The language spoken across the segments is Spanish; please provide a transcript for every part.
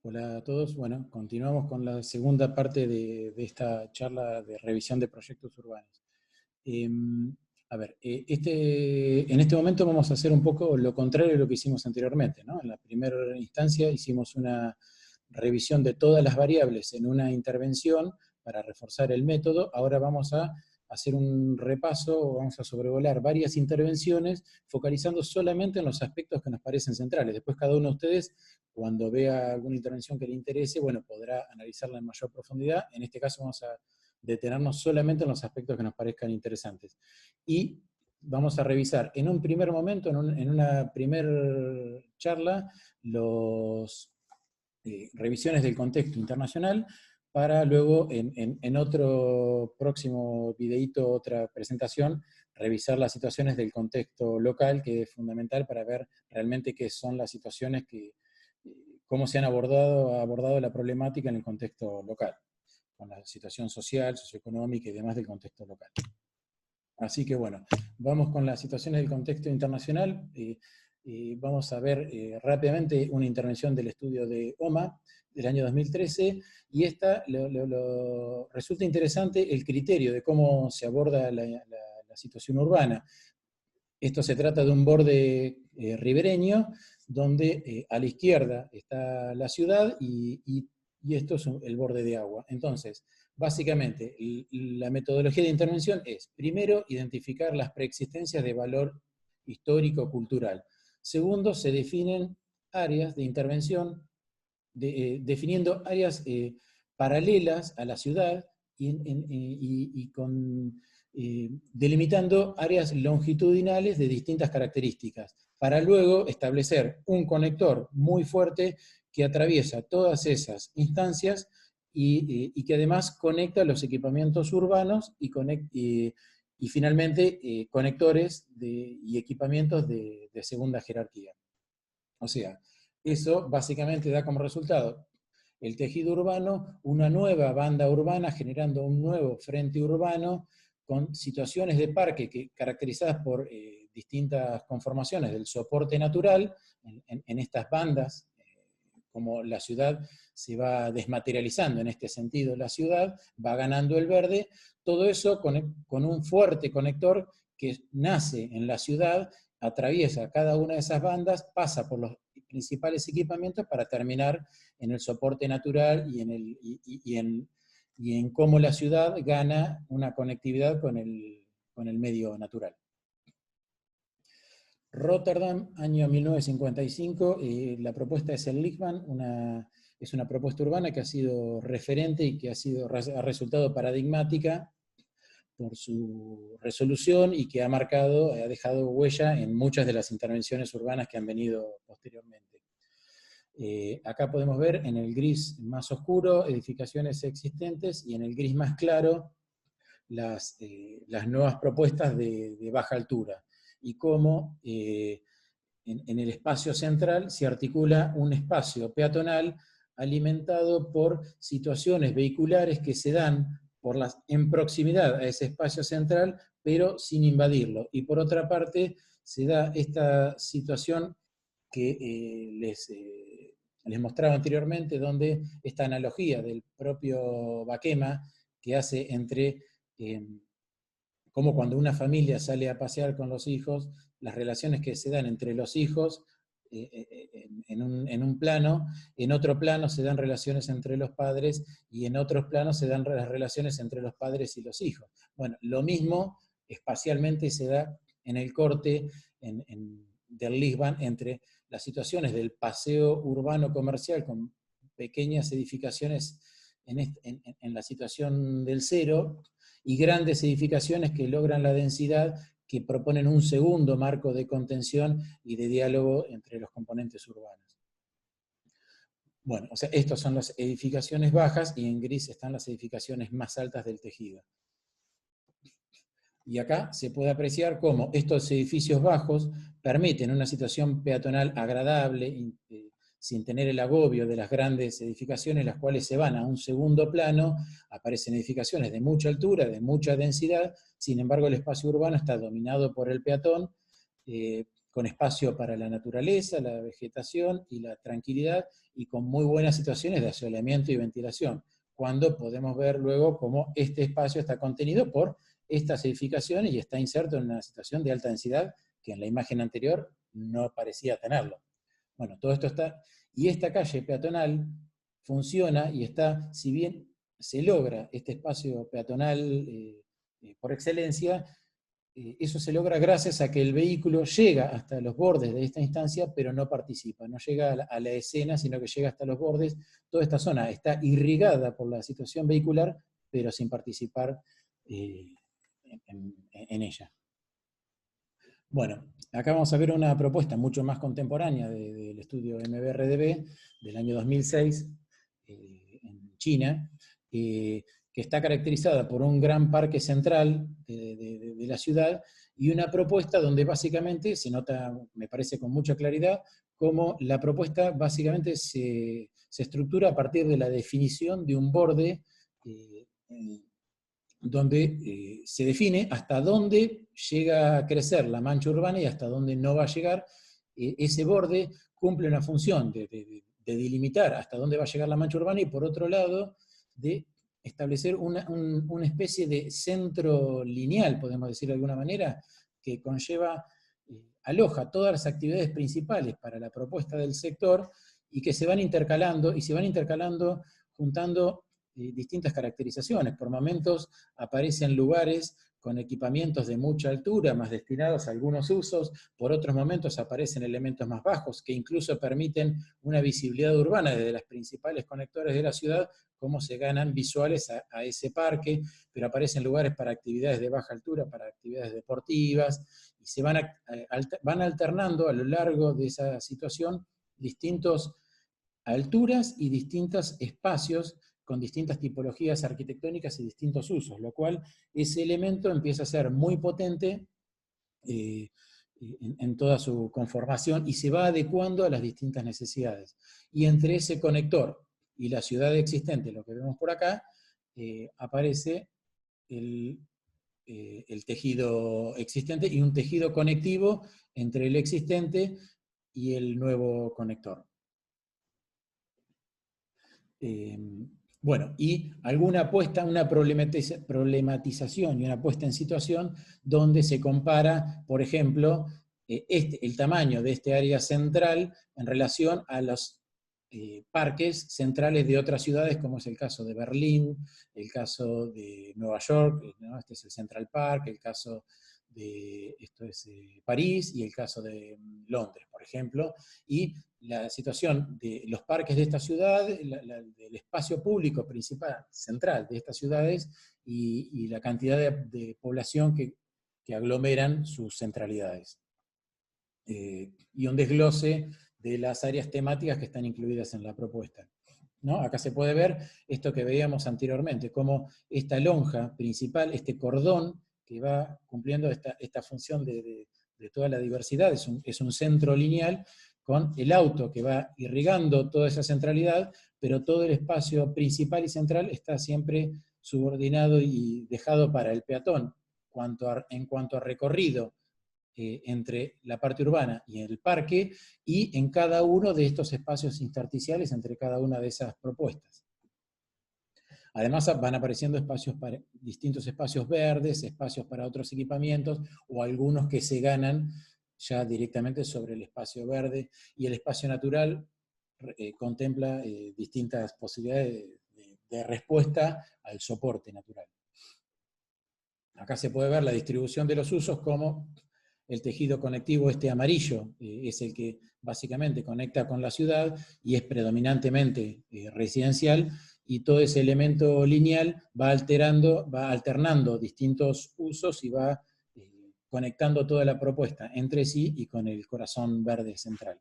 Hola a todos. Bueno, continuamos con la segunda parte de esta charla de revisión de proyectos urbanos. Eh, en este momento vamos a hacer un poco lo contrario de lo que hicimos anteriormente, ¿no? En la primera instancia hicimos una revisión de todas las variables en una intervención para reforzar el método. Ahora vamos a hacer un repaso, vamos a sobrevolar varias intervenciones, focalizando solamente en los aspectos que nos parecen centrales. Después cada uno de ustedes, cuando vea alguna intervención que le interese, bueno, podrá analizarla en mayor profundidad. En este caso vamos a detenernos solamente en los aspectos que nos parezcan interesantes. Y vamos a revisar en un primer momento, en una primer charla, los revisiones del contexto internacional, para luego en otro próximo videíto, otra presentación, revisar las situaciones del contexto local, que es fundamental para ver realmente qué son las situaciones cómo se han abordado la problemática en el contexto local, con la situación social, socioeconómica y demás del contexto local. Así que bueno, vamos con las situaciones del contexto internacional. Vamos a ver rápidamente una intervención del estudio de OMA del año 2013, y esta resulta interesante el criterio de cómo se aborda la situación urbana. Esto se trata de un borde ribereño, donde a la izquierda está la ciudad y esto es el borde de agua. Entonces, básicamente, la metodología de intervención es, primero, identificar las preexistencias de valor histórico-cultural. Segundo, se definen áreas de intervención, definiendo áreas paralelas a la ciudad delimitando áreas longitudinales de distintas características, para luego establecer un conector muy fuerte que atraviesa todas esas instancias y que además conecta los equipamientos urbanos y finalmente conectores y equipamientos de segunda jerarquía. O sea, eso básicamente da como resultado el tejido urbano, una nueva banda urbana generando un nuevo frente urbano con situaciones de parque caracterizadas por distintas conformaciones del soporte natural en estas bandas, como la ciudad se va desmaterializando en este sentido, la ciudad va ganando el verde, todo eso con un fuerte conector que nace en la ciudad, atraviesa cada una de esas bandas, pasa por los principales equipamientos para terminar en el soporte natural y en cómo la ciudad gana una conectividad con el medio natural. Rotterdam, año 1955, la propuesta es el Lichtman, es una propuesta urbana que ha sido referente y que ha resultado paradigmática por su resolución y que ha dejado huella en muchas de las intervenciones urbanas que han venido posteriormente. Acá podemos ver en el gris más oscuro edificaciones existentes y en el gris más claro las nuevas propuestas de baja altura, y cómo en el espacio central se articula un espacio peatonal alimentado por situaciones vehiculares que se dan en proximidad a ese espacio central, pero sin invadirlo. Y por otra parte, se da esta situación que les mostraba anteriormente, donde esta analogía del propio Bakema, que hace entre cómo cuando una familia sale a pasear con los hijos, las relaciones que se dan entre los hijos en un plano, en otro plano se dan relaciones entre los padres, y en otros planos se dan las relaciones entre los padres y los hijos. Bueno, lo mismo espacialmente se da en el corte del Lisbon entre las situaciones del paseo urbano comercial con pequeñas edificaciones en la situación del cero, y grandes edificaciones que logran la densidad, que proponen un segundo marco de contención y de diálogo entre los componentes urbanos. Bueno, o sea, estas son las edificaciones bajas, y en gris están las edificaciones más altas del tejido. Y acá se puede apreciar cómo estos edificios bajos permiten una situación peatonal agradable, sin tener el agobio de las grandes edificaciones, las cuales se van a un segundo plano, aparecen edificaciones de mucha altura, de mucha densidad, sin embargo el espacio urbano está dominado por el peatón, con espacio para la naturaleza, la vegetación y la tranquilidad, y con muy buenas situaciones de asoleamiento y ventilación, cuando podemos ver luego cómo este espacio está contenido por estas edificaciones y está inserto en una situación de alta densidad que en la imagen anterior no parecía tenerlo. Bueno, todo esto está, y esta calle peatonal funciona y está, si bien se logra este espacio peatonal por excelencia, eso se logra gracias a que el vehículo llega hasta los bordes de esta instancia, pero no participa, no llega a la escena, sino que llega hasta los bordes. Toda esta zona está irrigada por la situación vehicular, pero sin participar en ella. Bueno, acá vamos a ver una propuesta mucho más contemporánea del estudio MBRDB del año 2006 en China, que está caracterizada por un gran parque central de la ciudad y una propuesta donde básicamente se nota, me parece con mucha claridad, cómo la propuesta básicamente se estructura a partir de la definición de un borde donde se define hasta dónde llega a crecer la mancha urbana y hasta dónde no va a llegar. Ese borde cumple una función de delimitar hasta dónde va a llegar la mancha urbana y por otro lado de establecer una especie de centro lineal, podemos decir de alguna manera, que conlleva, aloja todas las actividades principales para la propuesta del sector y que se van intercalando juntando distintas caracterizaciones. Por momentos aparecen lugares con equipamientos de mucha altura, más destinados a algunos usos, por otros momentos aparecen elementos más bajos, que incluso permiten una visibilidad urbana desde las principales conectores de la ciudad, cómo se ganan visuales a ese parque, pero aparecen lugares para actividades de baja altura, para actividades deportivas, y se van alternando a lo largo de esa situación distintas alturas y distintos espacios con distintas tipologías arquitectónicas y distintos usos, lo cual ese elemento empieza a ser muy potente en toda su conformación y se va adecuando a las distintas necesidades. Y entre ese conector y la ciudad existente, lo que vemos por acá, aparece el tejido existente y un tejido conectivo entre el existente y el nuevo conector. Bueno, y alguna apuesta, una problematización y una puesta en situación donde se compara, por ejemplo, el tamaño de este área central en relación a los parques centrales de otras ciudades, como es el caso de Berlín, el caso de Nueva York, ¿no? Este es el Central Park, el caso de París y el caso de Londres, por ejemplo, y la situación de los parques de esta ciudad, del espacio público principal, central de estas ciudades, y la cantidad de población que aglomeran sus centralidades. Y un desglose de las áreas temáticas que están incluidas en la propuesta, ¿no? Acá se puede ver esto que veíamos anteriormente, cómo esta lonja principal, este cordón que va cumpliendo esta función de toda la diversidad, es un centro lineal con el auto que va irrigando toda esa centralidad, pero todo el espacio principal y central está siempre subordinado y dejado para el peatón. En cuanto a recorrido entre la parte urbana y el parque, y en cada uno de estos espacios intersticiales entre cada una de esas propuestas. Además van apareciendo distintos espacios verdes, espacios para otros equipamientos, o algunos que se ganan ya directamente sobre el espacio verde, y el espacio natural contempla distintas posibilidades de respuesta al soporte natural. Acá se puede ver la distribución de los usos como el tejido conectivo amarillo es el que básicamente conecta con la ciudad y es predominantemente residencial, y todo ese elemento lineal va alternando distintos usos y va conectando toda la propuesta entre sí y con el corazón verde central.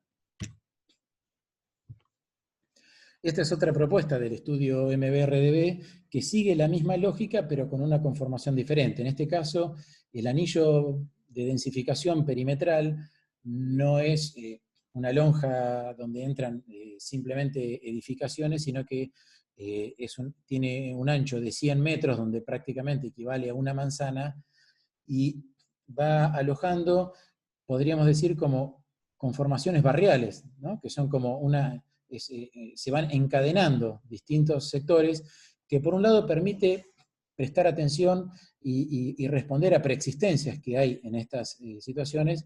Esta es otra propuesta del estudio MBRDB que sigue la misma lógica pero con una conformación diferente. En este caso, el anillo de densificación perimetral no es una lonja donde entran simplemente edificaciones, sino que tiene un ancho de 100 metros, donde prácticamente equivale a una manzana, y va alojando podríamos decir como conformaciones barriales, ¿no? Que son como se van encadenando distintos sectores, que por un lado permite prestar atención y responder a preexistencias que hay en estas situaciones,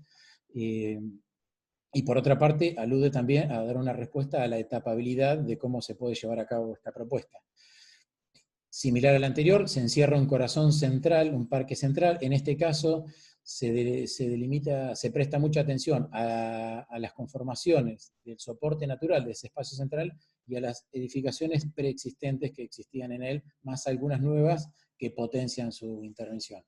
y por otra parte alude también a dar una respuesta a la etapabilidad de cómo se puede llevar a cabo esta propuesta. Similar al anterior, se encierra un corazón central, un parque central. En este caso se delimita, se presta mucha atención a las conformaciones del soporte natural de ese espacio central y a las edificaciones preexistentes que existían en él, más algunas nuevas que potencian su intervención.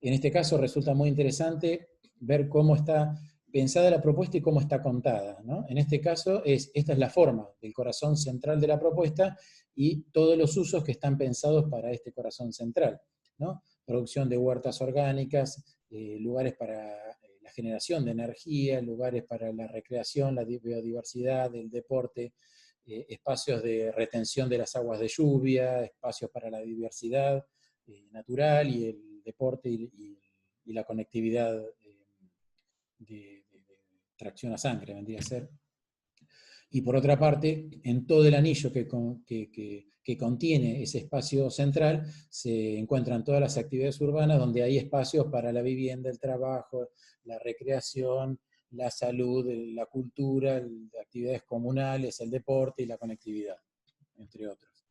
En este caso resulta muy interesante ver cómo está pensada la propuesta y cómo está contada, ¿no? En este caso, esta es la forma del corazón central de la propuesta y todos los usos que están pensados para este corazón central, ¿no? Producción de huertas orgánicas, lugares para la generación de energía, lugares para la recreación, la biodiversidad, el deporte, espacios de retención de las aguas de lluvia, espacios para la diversidad natural y el deporte y la conectividad de tracción a sangre, vendría a ser. Y por otra parte, en todo el anillo que contiene ese espacio central, se encuentran todas las actividades urbanas donde hay espacios para la vivienda, el trabajo, la recreación, la salud, la cultura, las actividades comunales, el deporte y la conectividad, entre otros.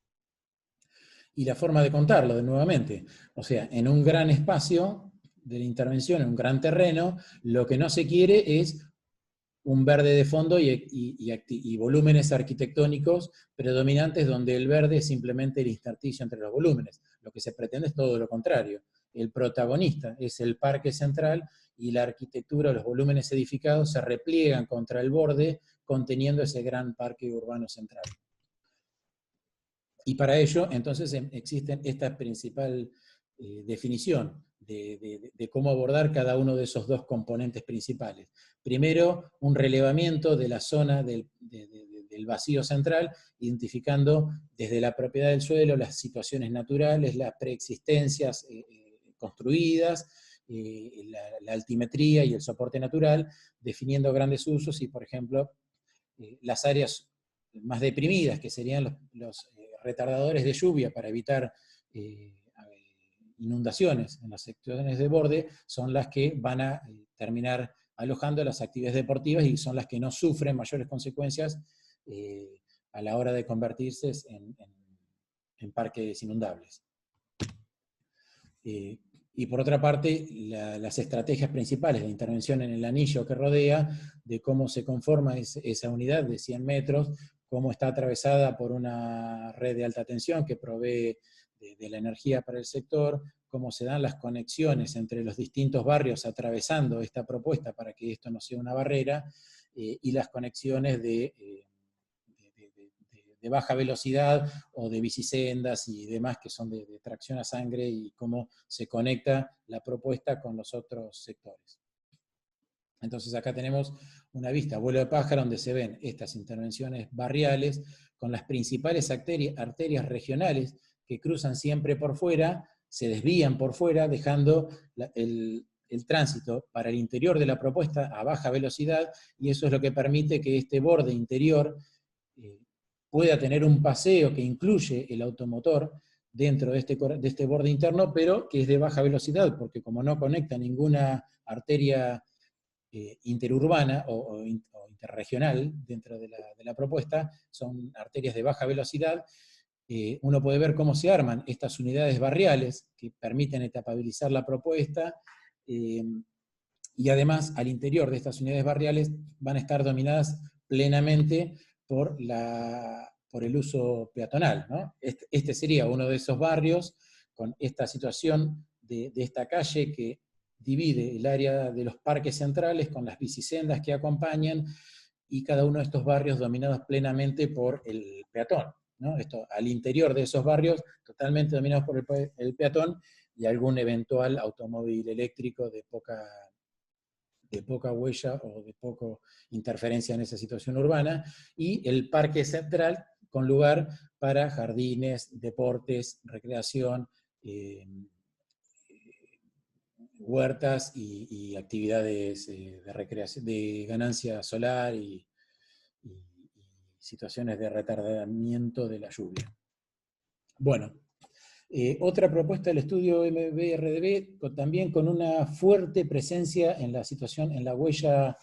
Y la forma de contarlo, nuevamente, o sea, en un gran espacio de la intervención, en un gran terreno, lo que no se quiere es un verde de fondo y volúmenes arquitectónicos predominantes donde el verde es simplemente el intersticio entre los volúmenes. Lo que se pretende es todo lo contrario. El protagonista es el parque central y la arquitectura, los volúmenes edificados se repliegan contra el borde conteniendo ese gran parque urbano central. Y para ello, entonces, existe esta principal definición de cómo abordar cada uno de esos dos componentes principales. Primero, un relevamiento de la zona del vacío central, identificando desde la propiedad del suelo las situaciones naturales, las preexistencias construidas, la altimetría y el soporte natural, definiendo grandes usos y, por ejemplo, las áreas más deprimidas, que serían los retardadores de lluvia para evitar inundaciones en las secciones de borde, son las que van a terminar alojando las actividades deportivas y son las que no sufren mayores consecuencias a la hora de convertirse en parques inundables. Y por otra parte, las estrategias principales de intervención en el anillo que rodea, de cómo se conforma esa unidad de 100 metros, cómo está atravesada por una red de alta tensión que provee de la energía para el sector, cómo se dan las conexiones entre los distintos barrios atravesando esta propuesta para que esto no sea una barrera, y las conexiones de baja velocidad o de bicisendas y demás que son de tracción a sangre y cómo se conecta la propuesta con los otros sectores. Entonces acá tenemos una vista a vuelo de pájaro donde se ven estas intervenciones barriales con las principales arterias regionales que cruzan siempre por fuera, se desvían por fuera, dejando el tránsito para el interior de la propuesta a baja velocidad, y eso es lo que permite que este borde interior pueda tener un paseo que incluye el automotor dentro de este borde interno, pero que es de baja velocidad, porque como no conecta ninguna arteria interurbana o interregional dentro de la propuesta, son arterias de baja velocidad, uno puede ver cómo se arman estas unidades barriales que permiten etapabilizar la propuesta, y además al interior de estas unidades barriales van a estar dominadas plenamente por el uso peatonal, ¿no? Este sería uno de esos barrios con esta situación de esta calle que divide el área de los parques centrales con las bicisendas que acompañan, y cada uno de estos barrios dominados plenamente por el peatón, ¿no? Esto, al interior de esos barrios totalmente dominados por el peatón y algún eventual automóvil eléctrico de poca huella o de poca interferencia en esa situación urbana, y el parque central con lugar para jardines, deportes, recreación, huertas y actividades de recreación, de ganancia solar y situaciones de retardamiento de la lluvia. Bueno, otra propuesta del estudio MBRDB, también con una fuerte presencia en la situación, en la huella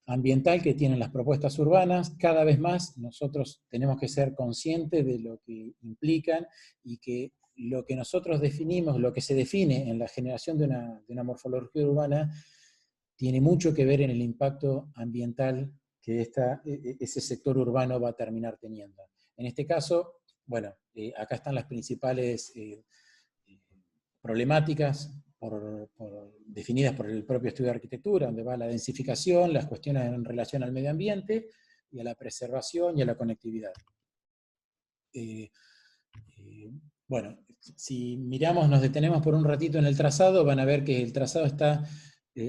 ambiental que tienen las propuestas urbanas. Cada vez más nosotros tenemos que ser conscientes de lo que implican y que lo que nosotros definimos, lo que se define en la generación de una morfología urbana, tiene mucho que ver en el impacto ambiental que ese sector urbano va a terminar teniendo. En este caso, bueno, acá están las principales problemáticas definidas por el propio estudio de arquitectura, donde va la densificación, las cuestiones en relación al medio ambiente, y a la preservación y a la conectividad. Bueno, si miramos, nos detenemos por un ratito en el trazado, van a ver que el trazado está,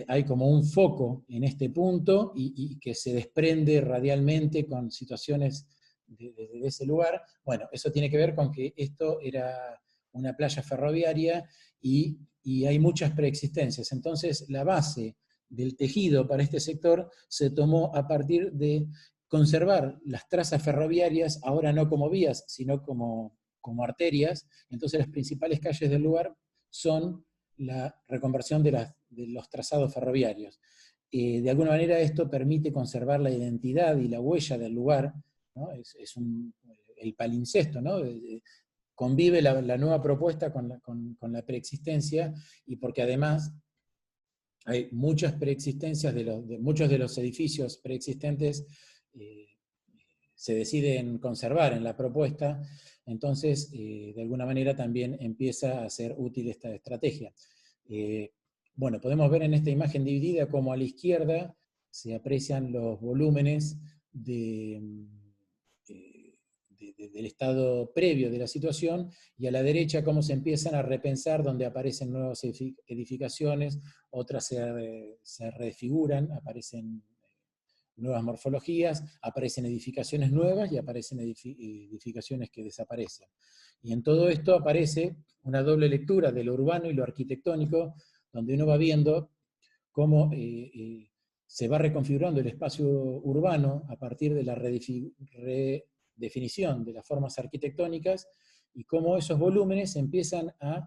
hay como un foco en este punto, y que se desprende radialmente con situaciones de ese lugar. Bueno, eso tiene que ver con que esto era una playa ferroviaria, y hay muchas preexistencias. Entonces, la base del tejido para este sector se tomó a partir de conservar las trazas ferroviarias, ahora no como vías, sino como arterias. Entonces las principales calles del lugar son la reconversión de los trazados ferroviarios. De alguna manera esto permite conservar la identidad y la huella del lugar, ¿no? El palincesto, ¿no? Convive la nueva propuesta con la preexistencia, y porque además hay muchas preexistencias de muchos de los edificios preexistentes se deciden conservar en la propuesta. Entonces, de alguna manera también empieza a ser útil esta estrategia. Bueno, podemos ver en esta imagen dividida cómo a la izquierda se aprecian los volúmenes del estado previo de la situación, y a la derecha cómo se empiezan a repensar, donde aparecen nuevas edificaciones, otras se redesfiguran, aparecen nuevas morfologías, aparecen edificaciones nuevas y aparecen edificaciones que desaparecen. Y en todo esto aparece una doble lectura de lo urbano y lo arquitectónico, donde uno va viendo cómo se va reconfigurando el espacio urbano a partir de la redefinición de las formas arquitectónicas, y cómo esos volúmenes empiezan a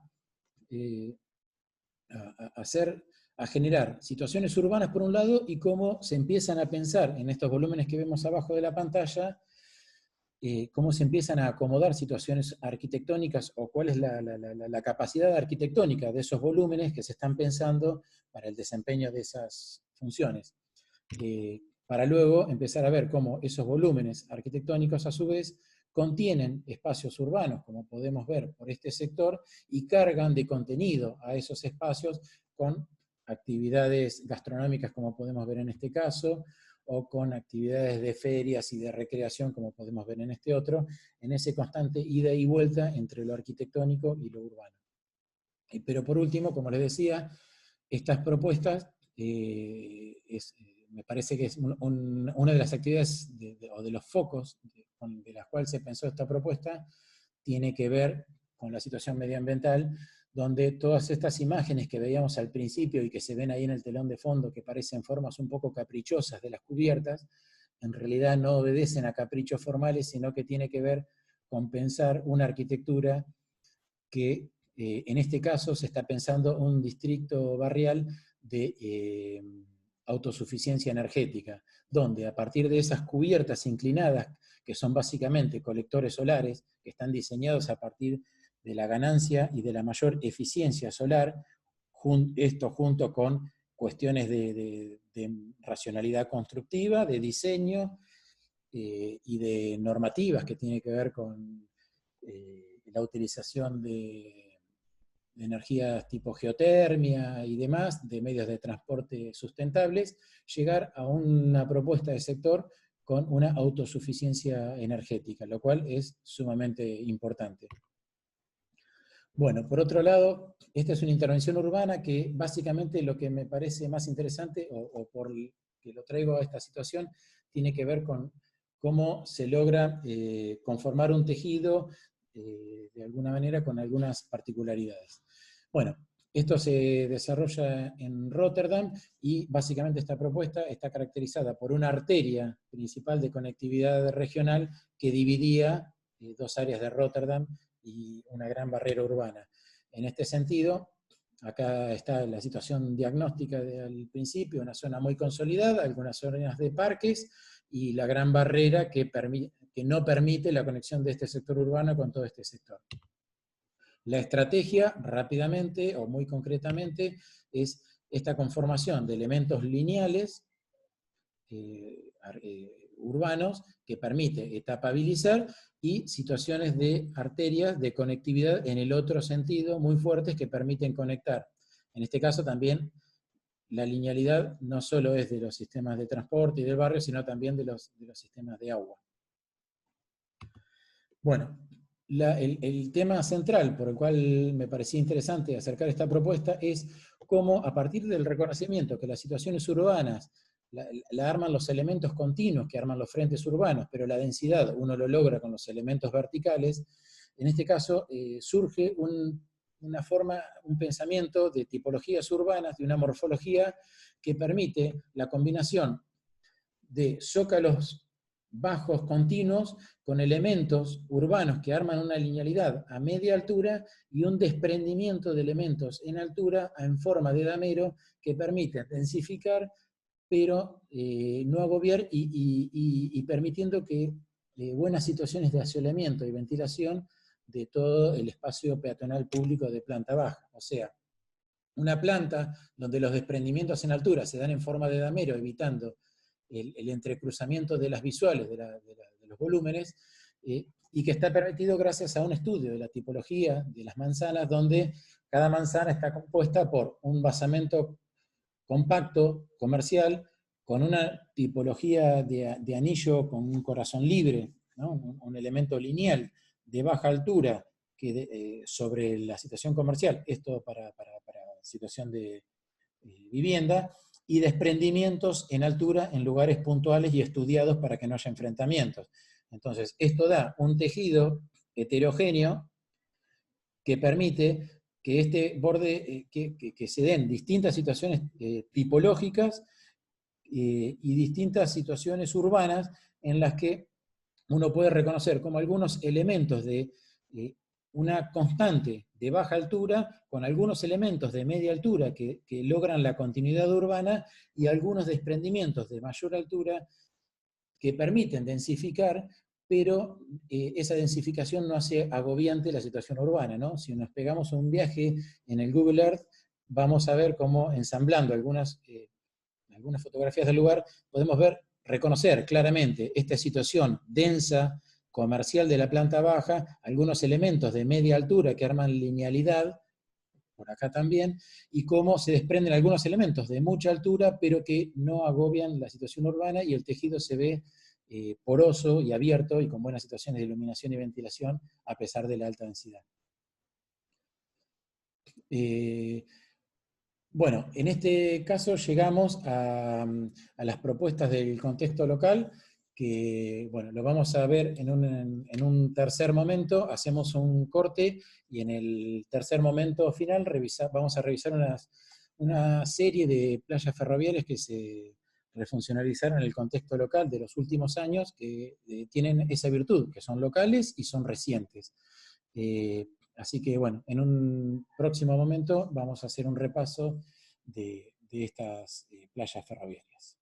generar situaciones urbanas por un lado, y cómo se empiezan a pensar en estos volúmenes que vemos abajo de la pantalla, cómo se empiezan a acomodar situaciones arquitectónicas, o cuál es la capacidad arquitectónica de esos volúmenes que se están pensando para el desempeño de esas funciones. Para luego empezar a ver cómo esos volúmenes arquitectónicos a su vez contienen espacios urbanos, como podemos ver por este sector, y cargan de contenido a esos espacios con actividades gastronómicas, como podemos ver en este caso, o con actividades de ferias y de recreación, como podemos ver en este otro, en ese constante ida y vuelta entre lo arquitectónico y lo urbano. Pero por último, como les decía, estas propuestas, me parece que es una de las actividades o de los focos de las cuales se pensó esta propuesta, tiene que ver con la situación medioambiental, donde todas estas imágenes que veíamos al principio y que se ven ahí en el telón de fondo, que parecen formas un poco caprichosas de las cubiertas, en realidad no obedecen a caprichos formales, sino que tiene que ver con pensar una arquitectura que en este caso se está pensando un distrito barrial de autosuficiencia energética, donde a partir de esas cubiertas inclinadas, que son básicamente colectores solares, que están diseñados a partir de la ganancia y de la mayor eficiencia solar, esto junto con cuestiones de racionalidad constructiva, de diseño y de normativas que tiene que ver con la utilización de energías tipo geotermia y demás, de medios de transporte sustentables, llegar a una propuesta de sector con una autosuficiencia energética, lo cual es sumamente importante. Bueno, por otro lado, esta es una intervención urbana que básicamente lo que me parece más interesante, o por que lo traigo a esta situación, tiene que ver con cómo se logra conformar un tejido de alguna manera con algunas particularidades. Bueno, Esto se desarrolla en Rotterdam y básicamente esta propuesta está caracterizada por una arteria principal de conectividad regional que dividía dos áreas de Rotterdam y una gran barrera urbana. En este sentido, acá está la situación diagnóstica al principio, una zona muy consolidada, algunas zonas de parques y la gran barrera que no permite la conexión de este sector urbano con todo este sector. La estrategia, rápidamente o muy concretamente, es esta conformación de elementos lineales urbanos que permite etapabilizar y situaciones de arterias de conectividad en el otro sentido muy fuertes que permiten conectar. En este caso también la linealidad no solo es de los sistemas de transporte y del barrio, sino también de los sistemas de agua. Bueno, el tema central por el cual me parecía interesante acercar esta propuesta es cómo, a partir del reconocimiento que las situaciones urbanas la arman los elementos continuos que arman los frentes urbanos, pero la densidad uno lo logra con los elementos verticales, en este caso surge una forma, un pensamiento de tipologías urbanas, de una morfología que permite la combinación de zócalos bajos continuos con elementos urbanos que arman una linealidad a media altura y un desprendimiento de elementos en altura en forma de damero que permite densificar, pero no agobiar y permitiendo que buenas situaciones de asolamiento y ventilación de todo el espacio peatonal público de planta baja. O sea, una planta donde los desprendimientos en altura se dan en forma de damero, evitando el entrecruzamiento de las visuales de los volúmenes, y que está permitido gracias a un estudio de la tipología de las manzanas, donde cada manzana está compuesta por un basamento compacto, comercial, con una tipología de anillo con un corazón libre, ¿no? Un elemento lineal de baja altura que sobre la situación comercial, esto para situación de vivienda, y desprendimientos en altura en lugares puntuales y estudiados para que no haya enfrentamientos. Entonces, esto da un tejido heterogéneo que permite que este borde, que se den distintas situaciones tipológicas y distintas situaciones urbanas en las que uno puede reconocer como algunos elementos de una constante de baja altura con algunos elementos de media altura que logran la continuidad urbana y algunos desprendimientos de mayor altura que permiten densificar, pero esa densificación no hace agobiante la situación urbana, ¿no? Si nos pegamos a un viaje en el Google Earth, vamos a ver cómo ensamblando algunas fotografías del lugar, podemos reconocer claramente esta situación densa, comercial de la planta baja, algunos elementos de media altura que arman linealidad, por acá también, y cómo se desprenden algunos elementos de mucha altura, pero que no agobian la situación urbana y el tejido se ve poroso y abierto y con buenas situaciones de iluminación y ventilación a pesar de la alta densidad. Bueno, en este caso llegamos a las propuestas del contexto local, que bueno, lo vamos a ver en un tercer momento, hacemos un corte y en el tercer momento final vamos a revisar una serie de playas ferroviarias que se refuncionalizaron en el contexto local de los últimos años, que tienen esa virtud, que son locales y son recientes. Así que bueno, en un próximo momento vamos a hacer un repaso de estas playas ferroviarias.